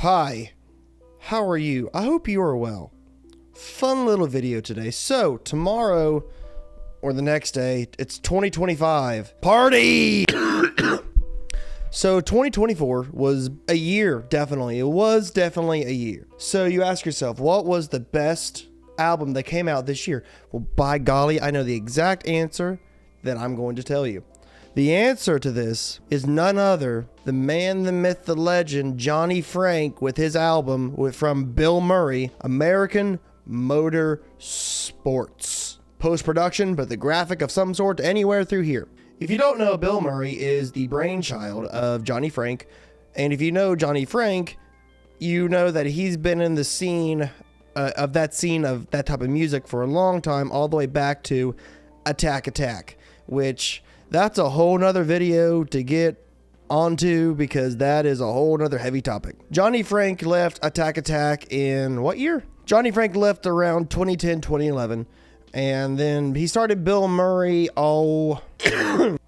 Hi, how are you? I hope you are well. Fun little video today. So, tomorrow or the next day, it's 2025. Party! So, 2024 was a year, definitely. It was definitely a year. So, you ask yourself, what was the best album that came out this year? Well, by golly, I know the exact answer that I'm going to tell you. The answer to this is none other, the man, the myth, the legend, Johnny Frank, with his album from Bill Murray, American Motor Sports. Post-production, but the graphic of some sort anywhere through here. If you don't know, Bill Murray is the brainchild of Johnny Frank. And if you know Johnny Frank, you know that he's been in the scene of that type of music for a long time, all the way back to Attack Attack, which that's a whole nother video to get onto because that is a whole nother heavy topic. Johnny Frank left Attack Attack in what year? Johnny Frank left around 2010, 2011. And then he started Bill Murray.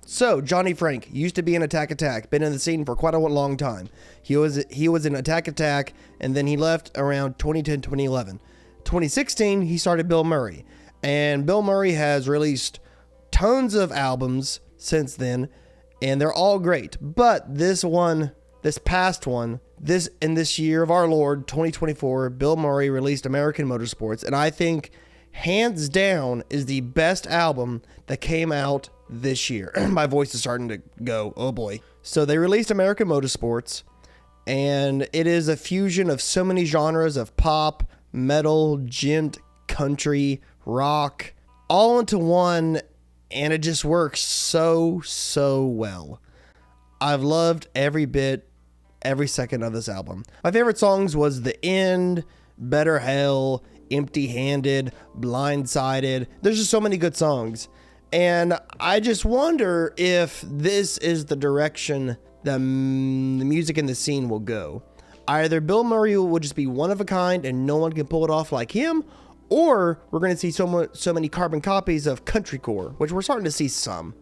So Johnny Frank used to be in Attack Attack, been in the scene for quite a long time. He was in Attack Attack, and then he left around 2010, 2011. 2016, he started Bill Murray. And Bill Murray has released tons of albums since then, and they're all great. But this past one, in this year of our Lord, 2024, Bill Murray released American Motorsports, and I think hands down is the best album that came out this year. My voice is starting to go, oh boy. So they released American Motorsports, and it is a fusion of so many genres of pop, metal, gent, country, rock, all into one, and it just works so well. I've loved every second of this album. My favorite songs was The End, Better Hell, Empty Handed, Blindsided. There's just so many good songs. And I just wonder if this is the direction that the music in the scene will go. Either Bill Murray will just be one of a kind and no one can pull it off like him, or we're going to see so many carbon copies of countrycore, which we're starting to see some,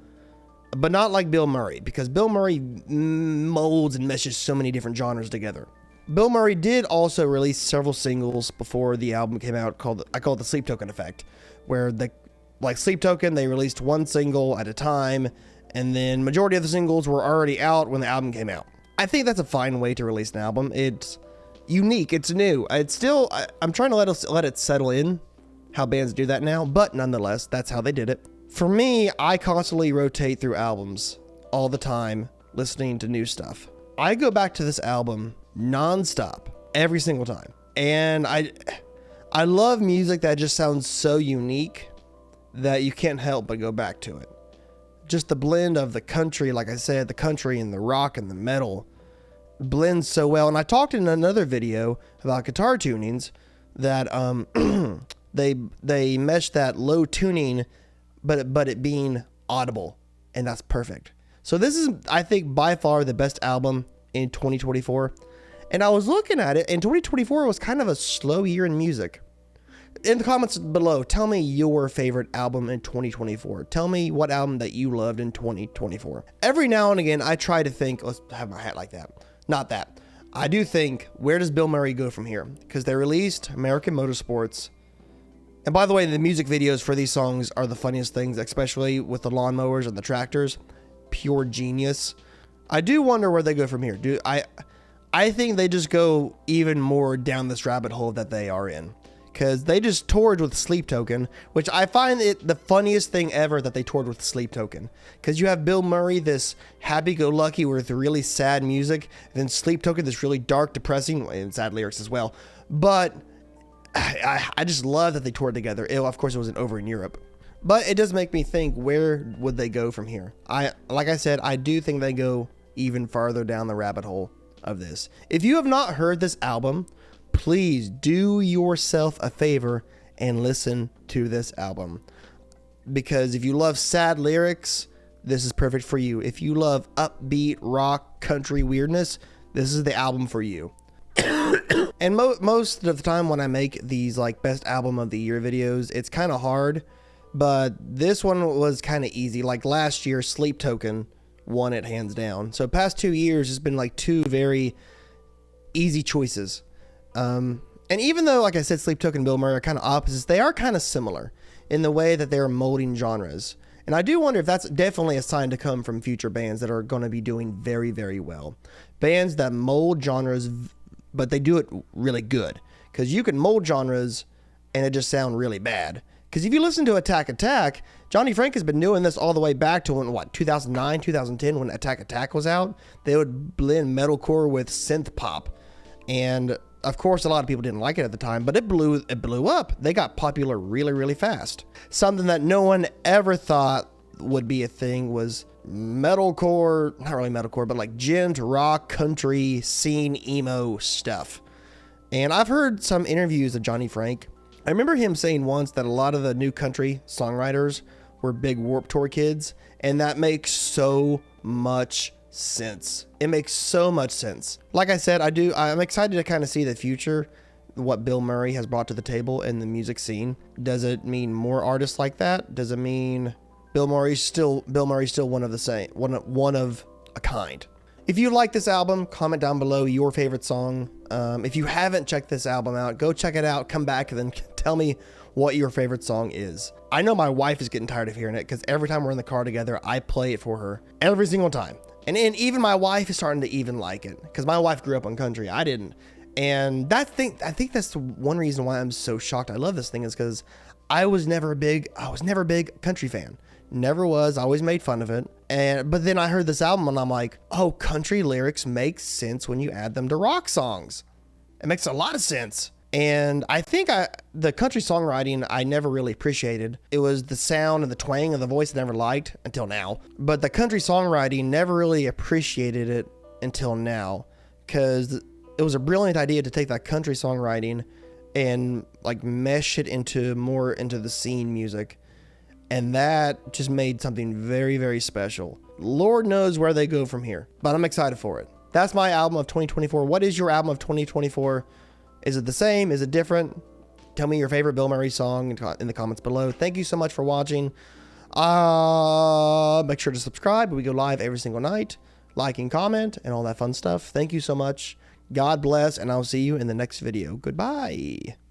but not like Bill Murray, because Bill Murray molds and meshes so many different genres together. Bill Murray did also release several singles before the album came out I call it the Sleep Token effect, where like Sleep Token, they released one single at a time, and then majority of the singles were already out when the album came out. I think that's a fine way to release an album. It's unique, it's new. It's still, I'm trying to let it settle in how bands do that now, but nonetheless, that's how they did it. For me, I constantly rotate through albums all the time, listening to new stuff. I go back to this album nonstop every single time, and I love music that just sounds so unique that you can't help but go back to it. Just the blend of the country, like I said, the country and the rock and the metal blends so well. And I talked in another video about guitar tunings that they mesh that low tuning, but it being audible, and that's perfect. So this is, I think, by far the best album in 2024. And I was looking at it, and 2024 was kind of a slow year in music. In the comments below, tell me your favorite album in 2024. Tell me what album that you loved in 2024. Every now and again, I try to think, let's have my hat like that. Not that. I do think, where does Bill Murray go from here? Because they released American Motorsports. And by the way, the music videos for these songs are the funniest things, especially with the lawnmowers and the tractors. Pure genius. I do wonder where they go from here. I think they just go even more down this rabbit hole that they are in. Because they just toured with Sleep Token, which I find it the funniest thing ever that they toured with Sleep Token. Because you have Bill Murray, this happy-go-lucky with really sad music, and then Sleep Token, this really dark, depressing, and sad lyrics as well. But I just love that they toured together. Of course, it wasn't over in Europe. But it does make me think, where would they go from here? Like I said, I do think they go even farther down the rabbit hole of this. If you have not heard this album, please do yourself a favor and listen to this album. Because if you love sad lyrics, this is perfect for you. If you love upbeat rock country weirdness, this is the album for you. And most of the time when I make these like best album of the year videos, it's kind of hard, but this one was kind of easy. Like last year, Sleep Token won it hands down. So past 2 years has been like two very easy choices. And even though, like I said, Sleep Token and Bill Murray are kind of opposites, they are kind of similar in the way that they're molding genres. And I do wonder if that's definitely a sign to come from future bands that are going to be doing very, very well. Bands that mold genres, but they do it really good. Because you can mold genres and it just sound really bad. Because if you listen to Attack Attack, Johnny Frank has been doing this all the way back to when, 2009, 2010, when Attack Attack was out. They would blend metalcore with synth pop. And of course, a lot of people didn't like it at the time, but it blew up. They got popular really, really fast. Something that no one ever thought would be a thing was metalcore, not really metalcore, but like gent, rock, country, scene, emo stuff. And I've heard some interviews of Johnny Frank. I remember him saying once that a lot of the new country songwriters were big Warped Tour kids, and that makes so much sense. It makes so much sense. Like I said, I'm excited to kind of see the future, what Bill Murray has brought to the table in the music scene. Does it mean more artists like that? Does it mean Bill Murray's still one of the same, one of a kind? If you like this album, comment down below your favorite song. If you haven't checked this album out, go check it out, come back, and then tell me what your favorite song is. I know my wife is getting tired of hearing it because every time we're in the car together, I play it for her every single time. And even my wife is starting to even like it because my wife grew up on country. I didn't. And I think that's one reason why I'm so shocked I love this thing is because I was never a big country fan. Never was. I always made fun of it. But then I heard this album and I'm like, oh, country lyrics make sense when you add them to rock songs. It makes a lot of sense. And I think the country songwriting I never really appreciated. It was the sound and the twang of the voice I never liked until now. But the country songwriting, never really appreciated it until now. Because it was a brilliant idea to take that country songwriting and like mesh it into the scene music. And that just made something very, very special. Lord knows where they go from here. But I'm excited for it. That's my album of 2024. What is your album of 2024? Is it the same? Is it different? Tell me your favorite Bill Murray song in the comments below. Thank you so much for watching. Make sure to subscribe. We go live every single night. Like and comment and all that fun stuff. Thank you so much. God bless, and I'll see you in the next video. Goodbye.